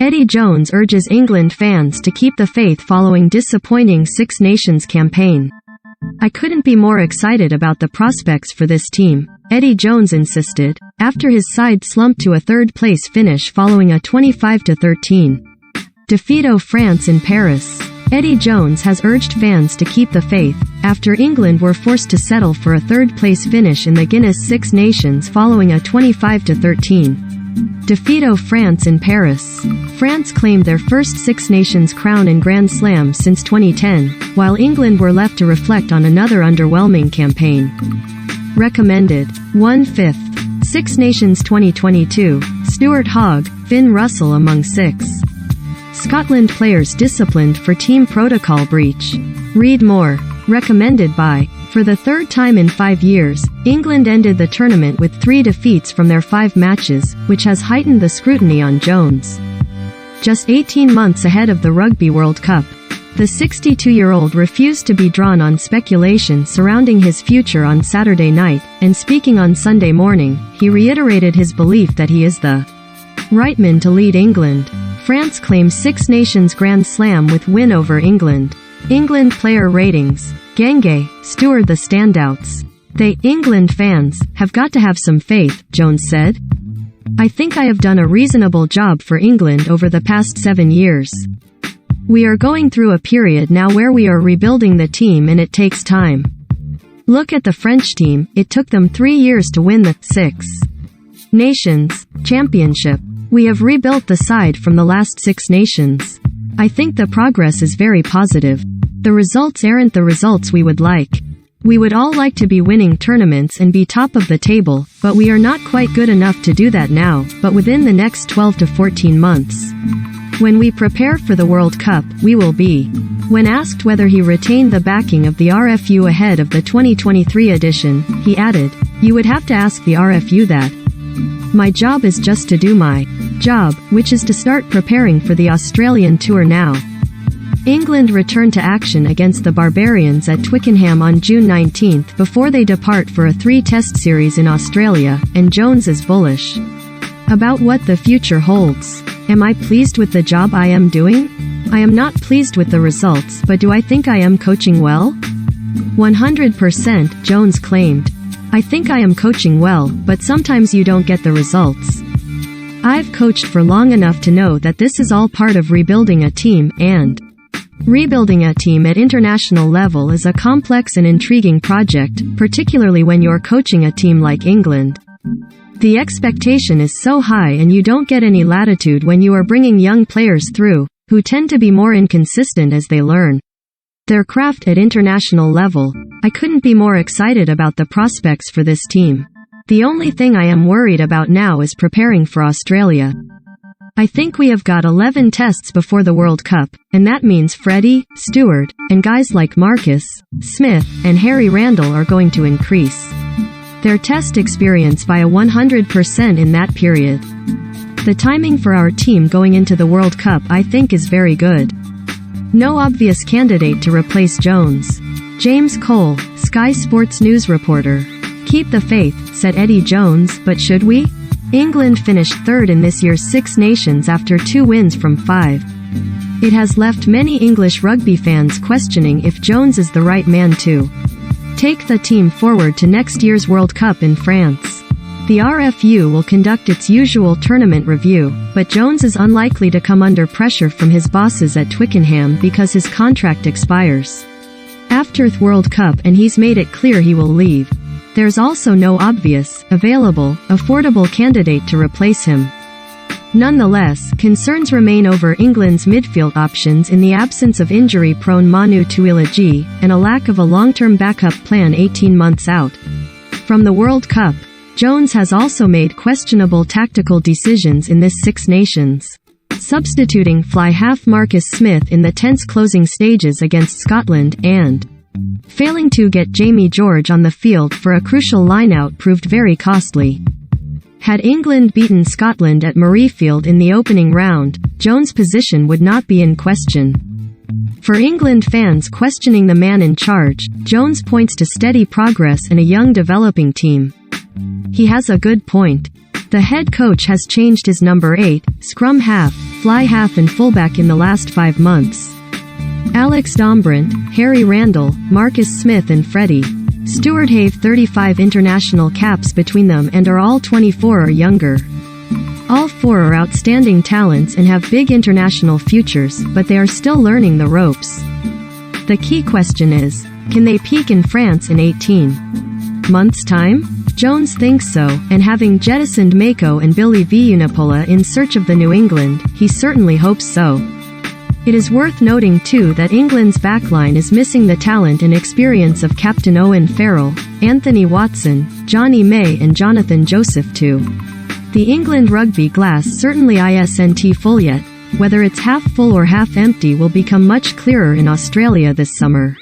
Eddie Jones urges England fans to keep the faith following disappointing Six Nations campaign. "I couldn't be more excited about the prospects for this team," Eddie Jones insisted, after his side slumped to a third-place finish following a 25-13 defeat of France in Paris. Eddie Jones has urged fans to keep the faith, after England were forced to settle for a third-place finish in the Guinness Six Nations following a 25-13 defeat of France in Paris. France claimed their first Six Nations crown in Grand Slam since 2010, while England were left to reflect on another underwhelming campaign. Recommended. 1/5. Six Nations 2022, Stuart Hogg, Finn Russell among 6 Scotland players disciplined for team protocol breach. Read more. Recommended by. For the third time in 5 years, England ended the tournament with 3 defeats from their 5 matches, which has heightened the scrutiny on Jones. Just 18 months ahead of the Rugby World Cup, the 62-year-old refused to be drawn on speculation surrounding his future on Saturday night, and speaking on Sunday morning, he reiterated his belief that he is the right man to lead England. France claims Six Nations Grand Slam with win over England. England player ratings. Genge, Stewart the standouts. "They, England fans, have got to have some faith," Jones said. "I think I have done a reasonable job for England over the past 7 years. We are going through a period now where we are rebuilding the team and it takes time. Look at the French team, it took them 3 years to win the Six Nations Championship. We have rebuilt the side from the last Six Nations. I think the progress is very positive. The results aren't the results we would like. We would all like to be winning tournaments and be top of the table, but we are not quite good enough to do that now, but within the next 12 to 14 months. When we prepare for the World Cup, we will be." When asked whether he retained the backing of the RFU ahead of the 2023 edition, he added, "You would have to ask the RFU that. My job is just to do my job, which is to start preparing for the Australian tour now." England return to action against the Barbarians at Twickenham on June 19 before they depart for a 3-test series in Australia, and Jones is bullish about what the future holds. "Am I pleased with the job I am doing? I am not pleased with the results, but do I think I am coaching well? 100%, Jones claimed. "I think I am coaching well, but sometimes you don't get the results. I've coached for long enough to know that this is all part of rebuilding a team, and rebuilding a team at international level is a complex and intriguing project, particularly when you're coaching a team like England. The expectation is so high and you don't get any latitude when you are bringing young players through, who tend to be more inconsistent as they learn their craft at international level. I couldn't be more excited about the prospects for this team. The only thing I am worried about now is preparing for Australia. I think we have got 11 tests before the World Cup, and that means Freddie, Stewart, and guys like Marcus, Smith, and Harry Randall are going to increase their test experience by 100% in that period. The timing for our team going into the World Cup I think is very good. No obvious candidate to replace Jones." James Cole, Sky Sports News reporter. "Keep the faith," said Eddie Jones, "but should we? England finished third in this year's Six Nations after 2 wins from 5. It has left many English rugby fans questioning if Jones is the right man to take the team forward to next year's World Cup in France. The RFU will conduct its usual tournament review, but Jones is unlikely to come under pressure from his bosses at Twickenham because his contract expires after the World Cup and he's made it clear he will leave. There's also no obvious, available, affordable candidate to replace him. Nonetheless, concerns remain over England's midfield options in the absence of injury-prone Manu Tuilagi, and a lack of a long-term backup plan 18 months out from the World Cup. Jones has also made questionable tactical decisions in this Six Nations, substituting fly half Marcus Smith in the tense closing stages against Scotland, and failing to get Jamie George on the field for a crucial lineout proved very costly. Had England beaten Scotland at Murrayfield in the opening round, Jones' position would not be in question. For England fans questioning the man in charge, Jones points to steady progress and a young developing team. He has a good point. The head coach has changed his number 8, scrum half, fly half and fullback in the last 5 months. Alex Dombrant, Harry Randall, Marcus Smith and Freddie Stewart have 35 international caps between them and are all 24 or younger. All 4 are outstanding talents and have big international futures, but they are still learning the ropes. The key question is, can they peak in France in 18 months' time? Jones thinks so, and having jettisoned Mako and Billy Vunipola in search of the New England, he certainly hopes so. It is worth noting too that England's backline is missing the talent and experience of Captain Owen Farrell, Anthony Watson, Johnny May and Jonathan Joseph too. The England rugby glass certainly isn't full yet. Whether it's half full or half empty will become much clearer in Australia this summer.